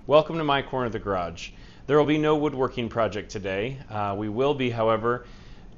Welcome to my corner of the garage. There will be no woodworking project today. We will be, however,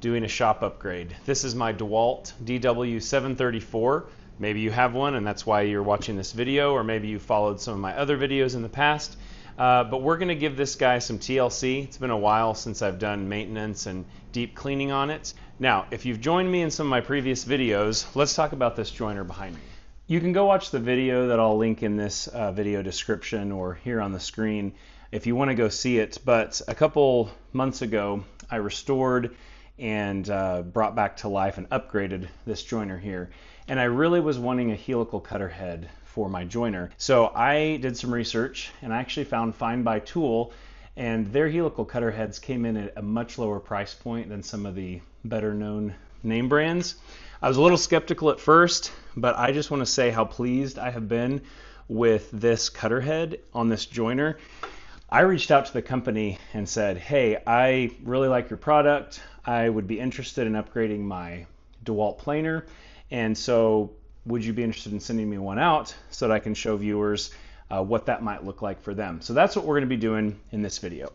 doing a shop upgrade. This is my DeWalt DW734. Maybe you have one and that's why you're watching this video, or maybe you followed some of my other videos in the past. But we're going to give this guy some TLC. It's been a while since I've done maintenance and deep cleaning on it. Now, if you've joined me in some of my previous videos, let's talk about this joiner behind me. You can go watch the video that I'll link in this video description or here on the screen if you want to go see it. But a couple months ago, I restored and brought back to life and upgraded this joiner here. And I really was wanting a helical cutter head for my joiner. So I did some research and I actually found findbuytool, and their helical cutter heads came in at a much lower price point than some of the better known name brands. I was a little skeptical at first, but I just want to say how pleased I have been with this cutter head on this joiner. I reached out to the company and said, hey, I really like your product. I would be interested in upgrading my DeWalt planer. And so would you be interested in sending me one out so that I can show viewers what that might look like for them? So that's what we're going to be doing in this video.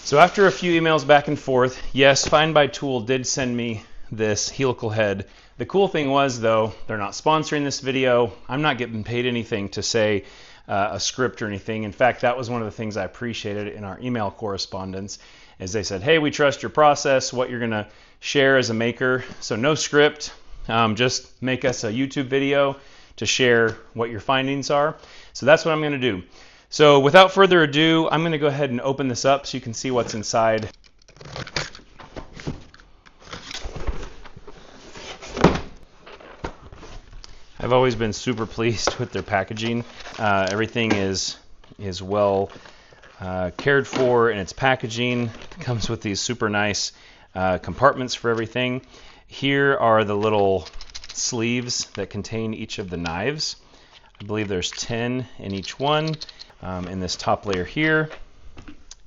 So after a few emails back and forth, yes, findbuytool did send me this helical head. The cool thing was, though, they're not sponsoring this video. I'm not getting paid anything to say a script or anything. In fact, that was one of the things I appreciated in our email correspondence, is they said, hey, we trust your process, what you're going to share as a maker. So no script, just make us a YouTube video to share what your findings are. So that's what I'm going to do. So without further ado, I'm going to go ahead and open this up so you can see what's inside. I've always been super pleased with their packaging. Everything is well cared for in its packaging. It comes with these super nice compartments for everything. Here are the little sleeves that contain each of the knives. I believe there's 10 in each one in this top layer here.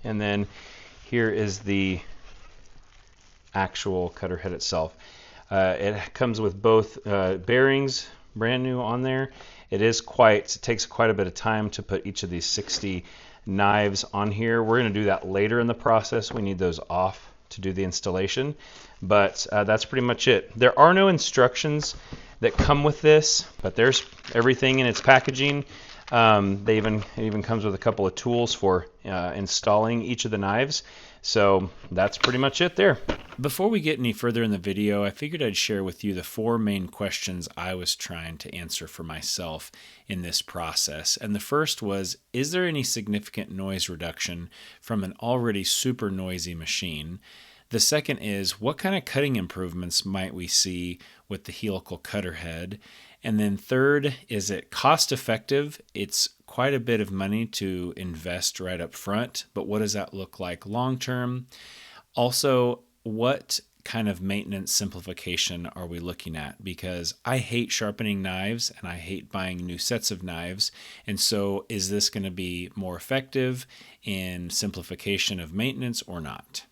And then here is the actual cutter head itself. It comes with both bearings, brand new on there. It takes quite a bit of time to put each of these 60 knives on here. We're going to do that later in the process. We need those off to do the installation, but that's pretty much it. There are no instructions that come with this, but there's everything in its packaging. It even comes with a couple of tools for installing each of the knives. So that's pretty much it there. Before we get any further in the video, I figured I'd share with you the 4 main questions I was trying to answer for myself in this process. And the first was, is there any significant noise reduction from an already super noisy machine? The second is, what kind of cutting improvements might we see with the helical cutter head? And then third, is it cost effective? It's quite a bit of money to invest right up front, but what does that look like long term? Also, what kind of maintenance simplification are we looking at? Because I hate sharpening knives and I hate buying new sets of knives. And so is this going to be more effective in simplification of maintenance or not?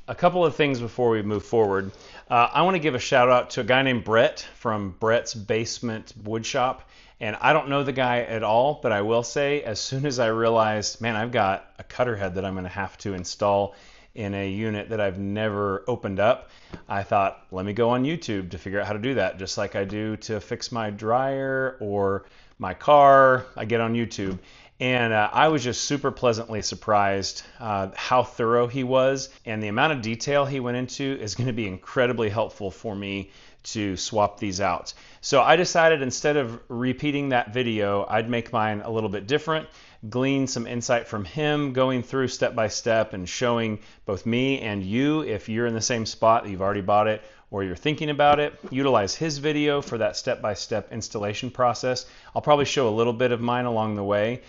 A couple of things before we move forward. I want to give a shout out to a guy named Brett from Brett's Basement Woodshop. And I don't know the guy at all, but I will say, as soon as I realized, man, I've got a cutter head that I'm going to have to install in a unit that I've never opened up, I thought, let me go on YouTube to figure out how to do that. Just like I do to fix my dryer or my car, I get on YouTube. And I was just super pleasantly surprised how thorough he was, and the amount of detail he went into is going to be incredibly helpful for me to swap these out. So I decided, instead of repeating that video, I'd make mine a little bit different, glean some insight from him, going through step by step and showing both me and you, if you're in the same spot, you've already bought it or you're thinking about it, utilize his video for that step-by-step installation process. I'll probably show a little bit of mine along the way.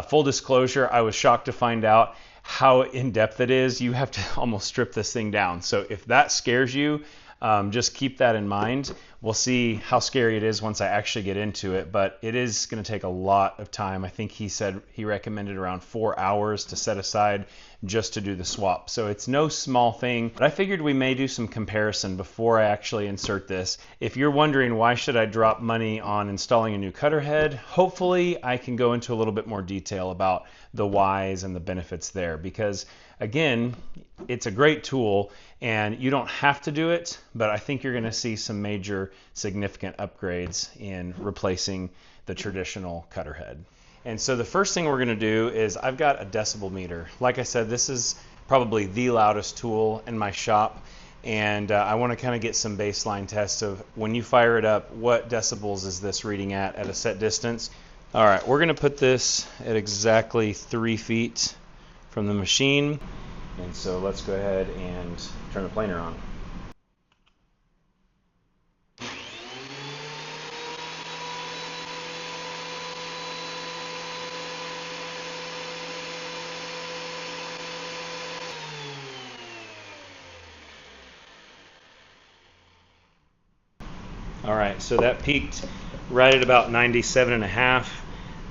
Full disclosure, I was shocked to find out how in-depth it is. You have to almost strip this thing down. So if that scares you, Just keep that in mind. We'll see how scary it is once I actually get into it, but it is going to take a lot of time. I think he said he recommended around 4 hours to set aside just to do the swap. So it's no small thing, but I figured we may do some comparison before I actually insert this. If you're wondering why should I drop money on installing a new cutter head, hopefully I can go into a little bit more detail about the whys and the benefits there, because again, it's a great tool and you don't have to do it, but I think you're going to see some major significant upgrades in replacing the traditional cutter head. And so the first thing we're going to do is I've got a decibel meter. Like I said, this is probably the loudest tool in my shop, and I want to kind of get some baseline tests of when you fire it up, what decibels is this reading at a set distance. All right, we're going to put this at exactly 3 feet from the machine. And so let's go ahead and turn the planer on. All right, so that peaked right at about 97.5.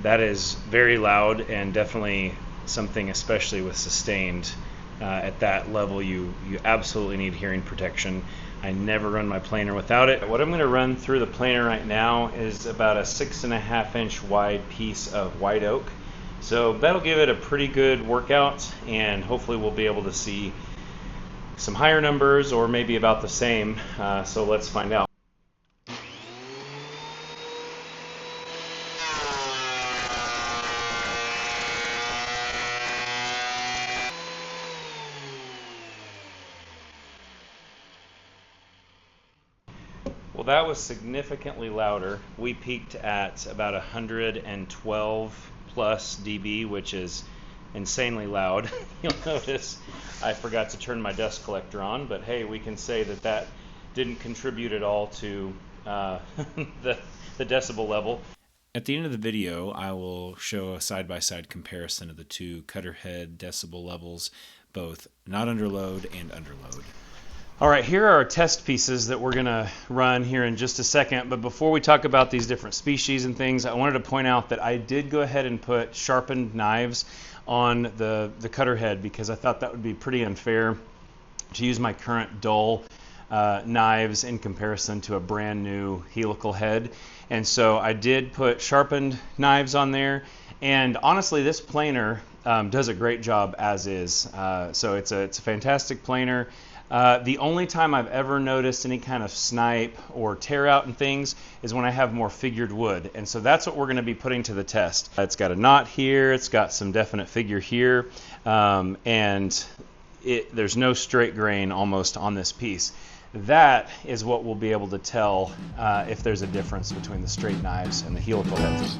That is very loud and definitely something, especially with sustained. At that level, you absolutely need hearing protection. I never run my planer without it. What I'm going to run through the planer right now is about a 6.5 inch wide piece of white oak. So that'll give it a pretty good workout, and hopefully we'll be able to see some higher numbers or maybe about the same. So let's find out. Well, that was significantly louder. We peaked at about 112 plus dB, which is insanely loud. You'll notice I forgot to turn my dust collector on, but hey, we can say that that didn't contribute at all to the decibel level. At the end of the video, I will show a side-by-side comparison of the two cutter head decibel levels, both not under load and under load. All right, here are our test pieces that we're going to run here in just a second. But before we talk about these different species and things, I wanted to point out that I did go ahead and put sharpened knives on the cutter head because I thought that would be pretty unfair to use my current dull knives in comparison to a brand new helical head. And so I did put sharpened knives on there. And honestly, this planer does a great job as is. So it's a fantastic planer. The only time I've ever noticed any kind of snipe or tear out and things is when I have more figured wood. And so that's what we're going to be putting to the test. It's got a knot here, it's got some definite figure here, and there's no straight grain almost on this piece. That is what we'll be able to tell if there's a difference between the straight knives and the helical heads.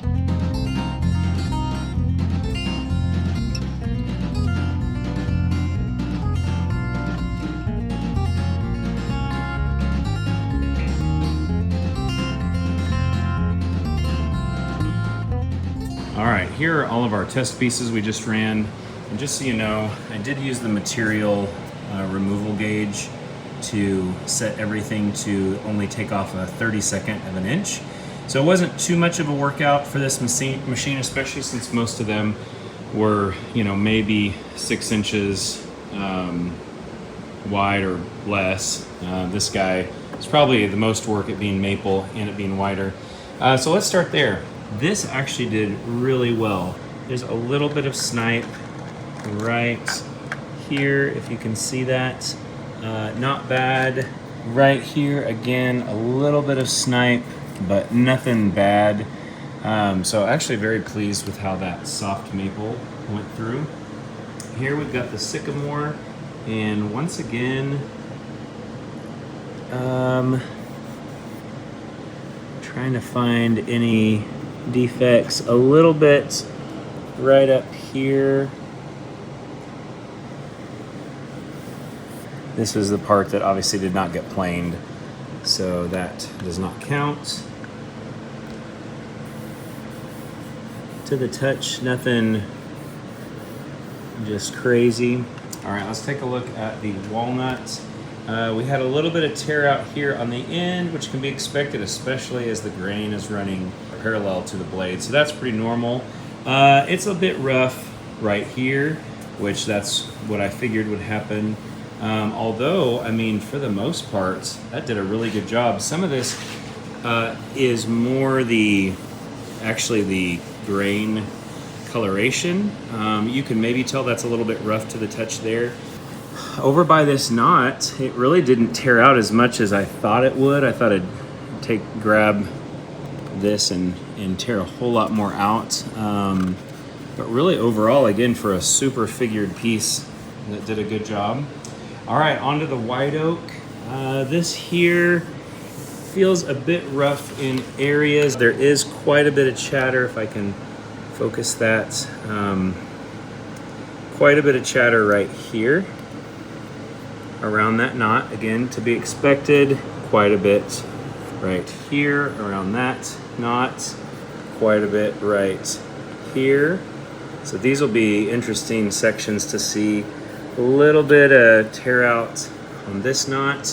All right, here are all of our test pieces we just ran. And just so you know, I did use the material removal gauge to set everything to only take off a 32nd of an inch. So it wasn't too much of a workout for this machine, especially since most of them were, maybe 6 inches wide or less. This guy is probably the most work at being maple and it being wider. So let's start there. This actually did really well. There's a little bit of snipe right here, if you can see that. Not bad. Right here, again, a little bit of snipe, but nothing bad. So actually very pleased with how that soft maple went through. Here we've got the sycamore, and once again, trying to find any defects. A little bit right up here. This is the part that obviously did not get planed, so that does not count. To the touch, nothing just crazy. All right, let's take a look at the walnut. We had a little bit of tear out here on the end, which can be expected, especially as the grain is running parallel to the blade. So that's pretty normal. It's a bit rough right here, which that's what I figured would happen. Although, I mean, for the most part, that did a really good job. Some of this is more actually the grain coloration. You can maybe tell that's a little bit rough to the touch there. Over by this knot, it really didn't tear out as much as I thought it would. I thought it'd grab this and tear a whole lot more out. But really overall, again, for a super figured piece, that did a good job. All right, onto the white oak. This here feels a bit rough in areas. There is quite a bit of chatter, if I can focus that. Quite a bit of chatter right here around that knot. Again, to be expected. Quite a bit right here around that knot. Quite a bit right here. So these will be interesting sections to see. A little bit of tear out on this knot.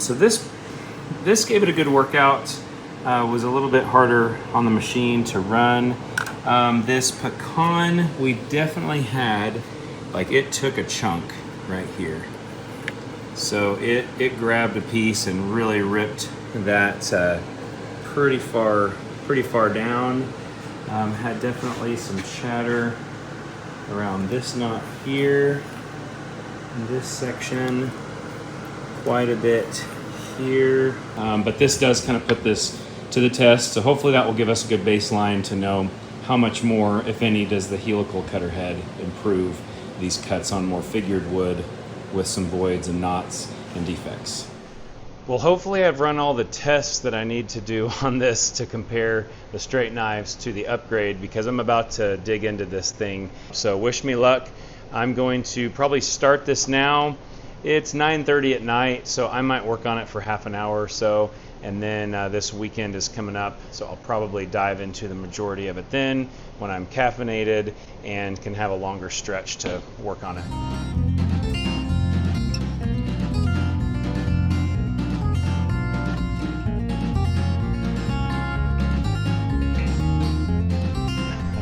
So this gave it a good workout. Was a little bit harder on the machine to run. This pecan, we definitely had, like, it took a chunk right here. So it grabbed a piece and really ripped that pretty far down. Had definitely some chatter around this knot here, this section, quite a bit here. But this does kind of put this to the test, so hopefully that will give us a good baseline to know how much more, if any, does the helical cutter head improve these cuts on more figured wood with some voids and knots and defects. Well, hopefully I've run all the tests that I need to do on this to compare the straight knives to the upgrade, because I'm about to dig into this thing. So wish me luck. I'm going to probably start this now. It's 9:30 at night, so I might work on it for half an hour or so, and then this weekend is coming up, so I'll probably dive into the majority of it then when I'm caffeinated and can have a longer stretch to work on it.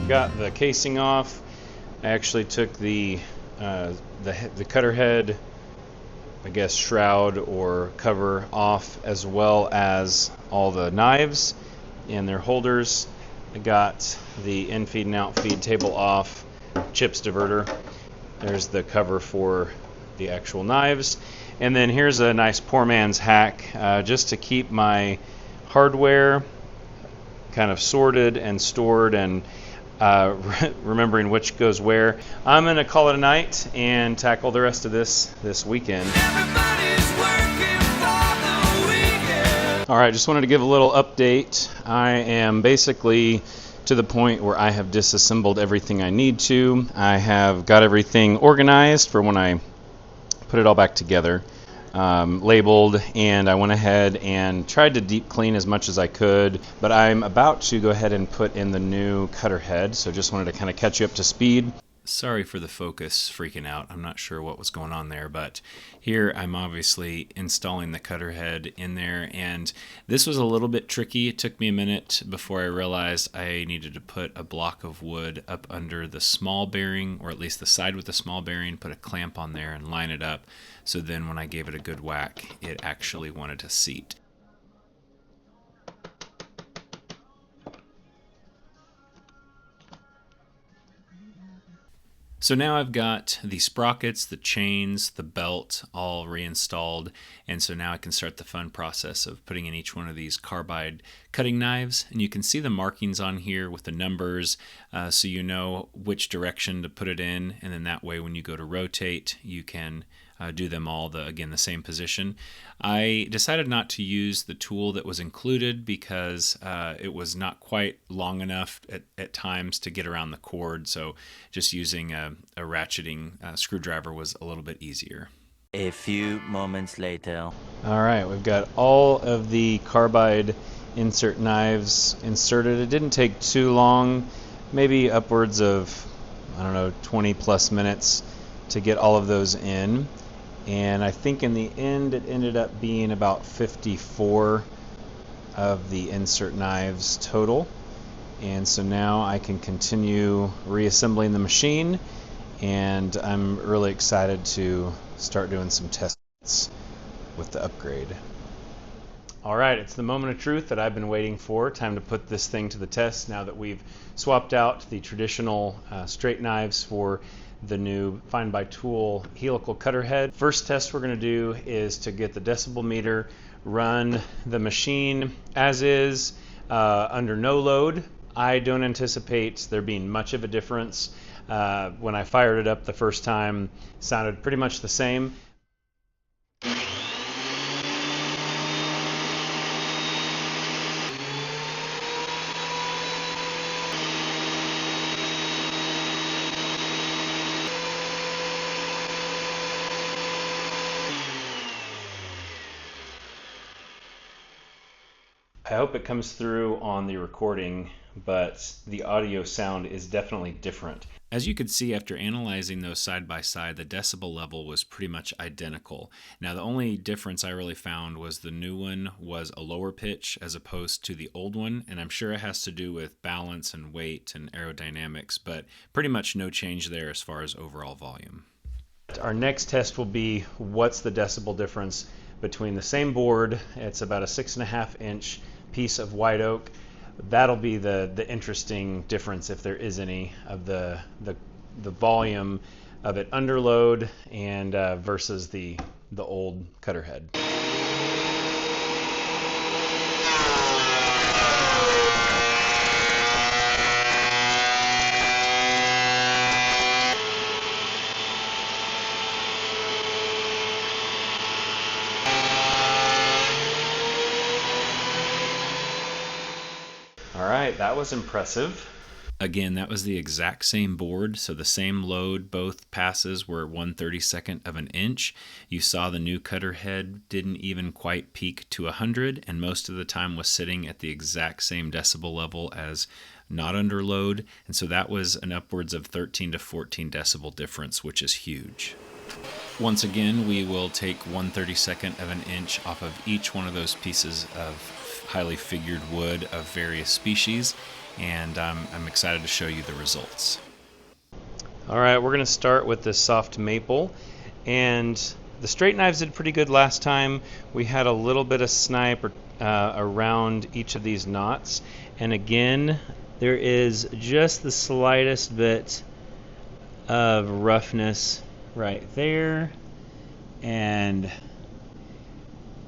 Got the casing off. I actually took the cutter head, I guess, shroud or cover off, as well as all the knives and their holders. I got the in-feed and out-feed table off, chips diverter. There's the cover for the actual knives. And then here's a nice poor man's hack, just to keep my hardware kind of sorted and stored and remembering which goes where. I'm going to call it a night and tackle the rest of this weekend. All right, just wanted to give a little update. I am basically to the point where I have disassembled everything I need to. I have got everything organized for when I put it all back together, labeled, and I went ahead and tried to deep clean as much as I could, but I'm about to go ahead and put in the new cutter head, so just wanted to kind of catch you up to speed. Sorry for the focus freaking out. I'm not sure what was going on there, but here I'm obviously installing the cutter head in there, and this was a little bit tricky. It took me a minute before I realized I needed to put a block of wood up under the small bearing, or at least the side with the small bearing, put a clamp on there and line it up, so then when I gave it a good whack, it actually wanted to seat. So now I've got the sprockets, the chains, the belt all reinstalled, and so now I can start the fun process of putting in each one of these carbide cutting knives. And you can see the markings on here with the numbers, so you know which direction to put it in, and then that way when you go to rotate, you can do them all the same position. I decided not to use the tool that was included because it was not quite long enough at times to get around the cord, so just using a ratcheting screwdriver was a little bit easier. A few moments later. All right, we've got all of the carbide insert knives inserted. It didn't take too long, maybe upwards of, 20 plus minutes to get all of those in. and I think in the end it ended up being about 54 of the insert knives total. And so now I can continue reassembling the machine, and I'm really excited to start doing some tests with the upgrade. All right, it's the moment of truth that I've been waiting for. Time to put this thing to the test now that we've swapped out the traditional straight knives for the new findbuytool helical cutter head. First test we're going to do is to get the decibel meter, run the machine as is under no load. I don't anticipate there being much of a difference. When I fired it up the first time, it sounded pretty much the same. I hope it comes through on the recording, but the audio sound is definitely different. As you could see after analyzing those side by side, the decibel level was pretty much identical. Now the only difference I really found was the new one was a lower pitch as opposed to the old one, and I'm sure it has to do with balance and weight and aerodynamics, but pretty much no change there as far as overall volume. Our next test will be what's the decibel difference between the same board. It's about a 6.5 inch piece of white oak. That'll be the interesting difference, if there is any, of the volume of it under load and versus the old cutter head. All right, that was impressive. Again, that was the exact same board, so the same load, both passes were 1/32 of an inch. You saw the new cutter head didn't even quite peak to 100, and most of the time was sitting at the exact same decibel level as not under load, and so that was an upwards of 13 to 14 decibel difference, which is huge. Once again, we will take 1/32 of an inch off of each one of those pieces of highly figured wood of various species, and I'm excited to show you the results. All right, we're going to start with this soft maple, and the straight knives did pretty good last time. We had a little bit of snipe around each of these knots, and again there is just the slightest bit of roughness right there and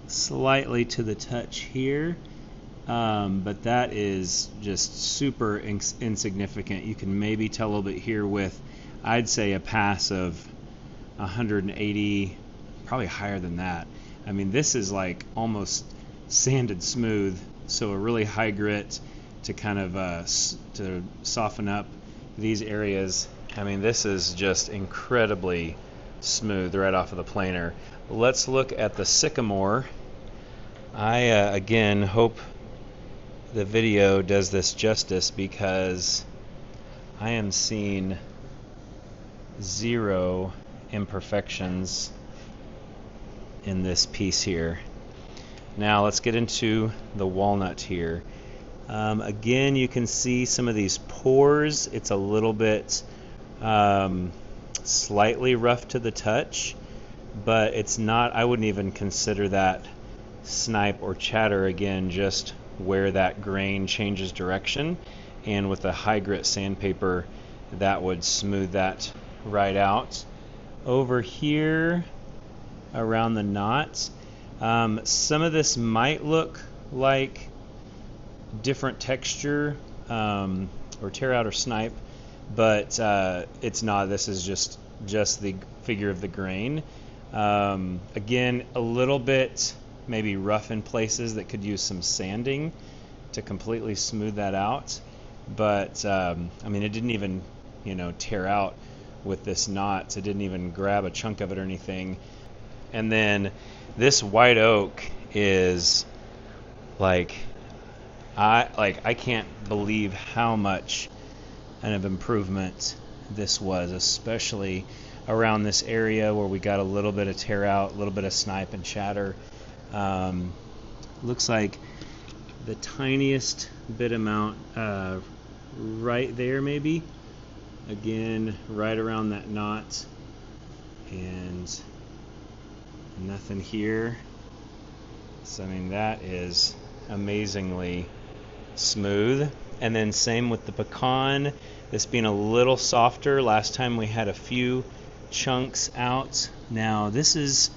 slightly to the touch here, but that is just super insignificant. You can maybe tell a little bit here with, I'd say, a pass of 180, probably higher than that. I mean, this is like almost sanded smooth, so a really high grit to kind of to soften up these areas. I mean, this is just incredibly smooth right off of the planer. Let's look at the sycamore. I again hope the video does this justice, because I am seeing zero imperfections in this piece here. Now let's get into the walnut here. Again, you can see some of these pores. It's a little bit slightly rough to the touch, but it's not, I wouldn't even consider that snipe or chatter. Again, just where that grain changes direction, and with a high grit sandpaper that would smooth that right out. Over here around the knots, some of this might look like different texture or tear out or snipe, but it's not. This is just the figure of the grain. Again, a little bit maybe rough in places that could use some sanding to completely smooth that out, but I mean, it didn't even, tear out with this knot. It didn't even grab a chunk of it or anything. And then this white oak is like I can't believe how much of improvement this was, especially around this area where we got a little bit of tear out, a little bit of snipe and shatter. Looks like the tiniest bit amount right there maybe. Again, right around that knot, and nothing here. So I mean, that is amazingly smooth. And then same with the pecan, this being a little softer. Last time we had a few chunks out. Now this is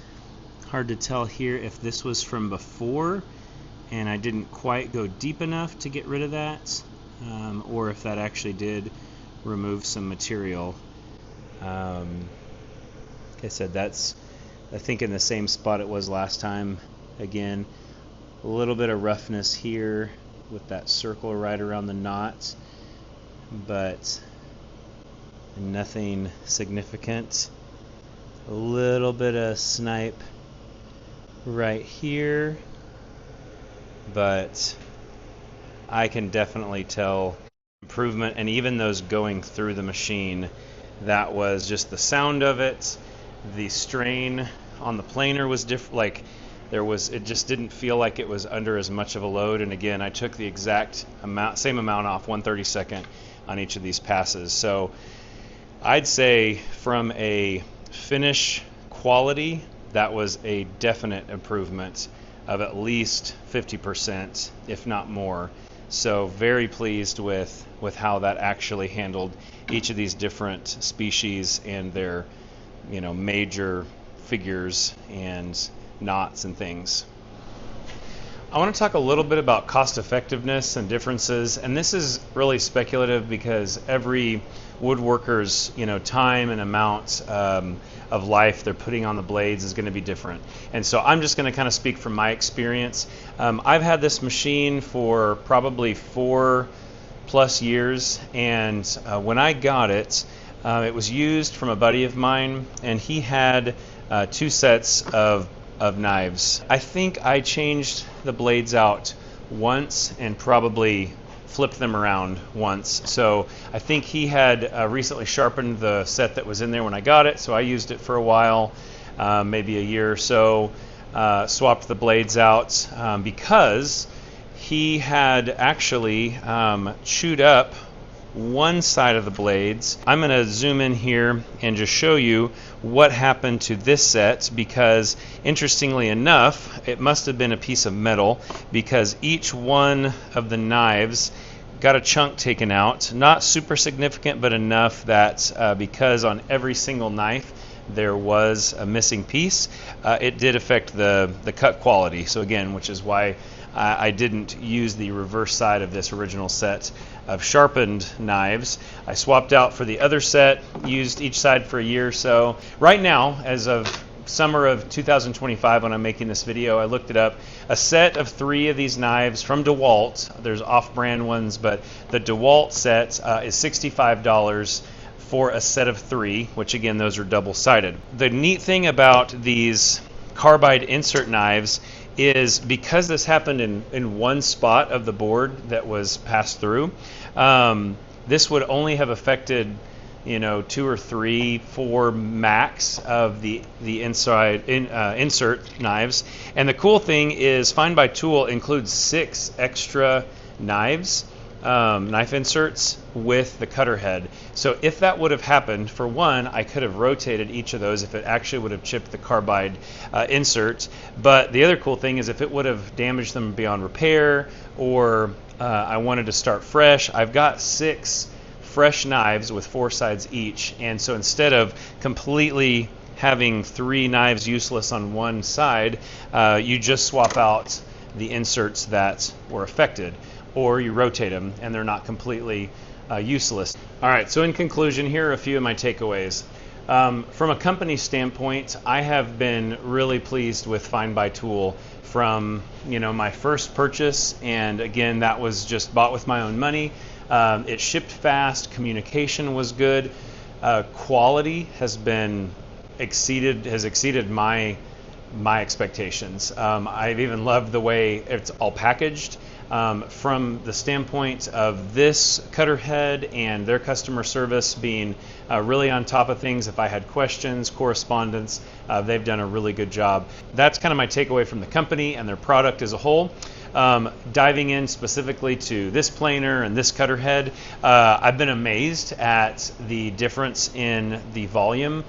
hard to tell here if this was from before and I didn't quite go deep enough to get rid of that, or if that actually did remove some material. Like I said, that's I think in the same spot it was last time. Again, a little bit of roughness here with that circle right around the knot, but nothing significant. A little bit of snipe right here, but I can definitely tell improvement. And even those going through the machine, that was just the sound of it. The strain on the planer was different. Like it just didn't feel like it was under as much of a load. And again, I took the exact amount, same amount off, 1/32 on each of these passes. So I'd say from a finish quality, that was a definite improvement of at least 50%, if not more. So very pleased with how that actually handled each of these different species and their, major figures and knots and things. I want to talk a little bit about cost effectiveness and differences, and this is really speculative because every woodworker's time and amount of life they're putting on the blades is going to be different. And so I'm just going to kind of speak from my experience. I've had this machine for probably 4+ years, and when I got it, it was used from a buddy of mine, and he had 2 sets of knives. I think I changed the blades out once and probably flipped them around once. So I think he had recently sharpened the set that was in there when I got it, so I used it for a while, maybe a year or so, swapped the blades out because he had actually chewed up one side of the blades. I'm going to zoom in here and just show you what happened to this set, because interestingly enough, it must have been a piece of metal, because each one of the knives got a chunk taken out. Not super significant, but enough that because on every single knife there was a missing piece, it did affect the cut quality. So again, which is why I didn't use the reverse side of this original set of sharpened knives. I swapped out for the other set, used each side for a year or so. Right now, as of summer of 2025 when I'm making this video, I looked it up, a set of 3 of these knives from DeWalt, there's off-brand ones, but the DeWalt set is $65 for a set of 3, which again, those are double-sided. The neat thing about these carbide insert knives is because this happened in one spot of the board that was passed through, this would only have affected 2 or 3, 4 max of the insert knives. And the cool thing is findbuytool includes 6 extra knives, knife inserts with the cutter head. So if that would have happened, for one, I could have rotated each of those if it actually would have chipped the carbide insert. But the other cool thing is if it would have damaged them beyond repair, or I wanted to start fresh, I've got 6 fresh knives with 4 sides each. And so instead of completely having 3 knives useless on one side, you just swap out the inserts that were affected, or you rotate them and they're not completely useless. All right, so in conclusion, here are a few of my takeaways. From a company standpoint, I have been really pleased with findbuytool from my first purchase, and again, that was just bought with my own money. It shipped fast, communication was good, quality has exceeded my expectations. I've even loved the way it's all packaged. From the standpoint of this cutter head and their customer service being really on top of things, if I had questions, correspondence, they've done a really good job. That's kind of my takeaway from the company and their product as a whole. Diving in specifically to this planer and this cutter head, I've been amazed at the difference in the volume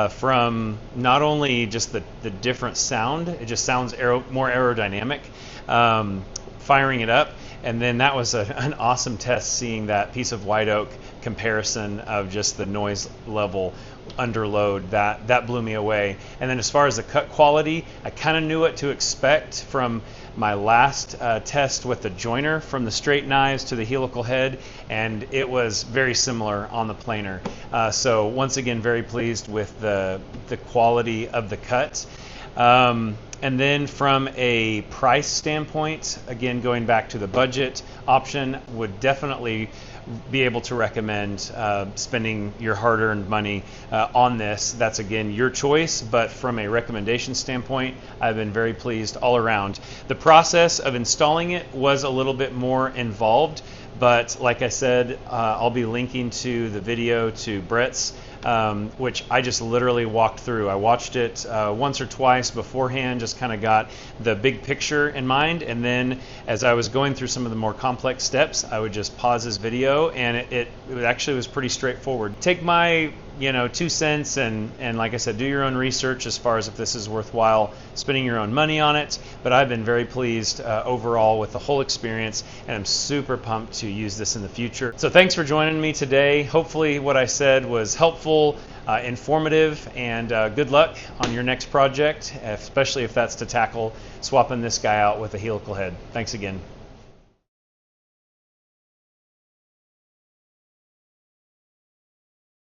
from not only just the different sound, it just sounds more aerodynamic firing it up, and then that was an awesome test seeing that piece of white oak comparison of just the noise level under load. That blew me away. And then as far as the cut quality, I kind of knew what to expect from my last test with the joiner from the straight knives to the helical head, and it was very similar on the planer. So once again, very pleased with the quality of the cut. And then from a price standpoint, again, going back to the budget option, would definitely be able to recommend spending your hard-earned money on this. That's, again, your choice, but from a recommendation standpoint, I've been very pleased all around. The process of installing it was a little bit more involved, but like I said, I'll be linking to the video to Brett's, which I just literally walked through. I watched it once or twice beforehand, just kind of got the big picture in mind, and then as I was going through some of the more complex steps, I would just pause his video, and it actually was pretty straightforward. Take my 2 cents and like I said, do your own research as far as if this is worthwhile spending your own money on it, but I've been very pleased overall with the whole experience, and I'm super pumped to use this in the future. So thanks for joining me today. Hopefully what I said was helpful, informative, and good luck on your next project, especially if that's to tackle swapping this guy out with a helical head. Thanks again.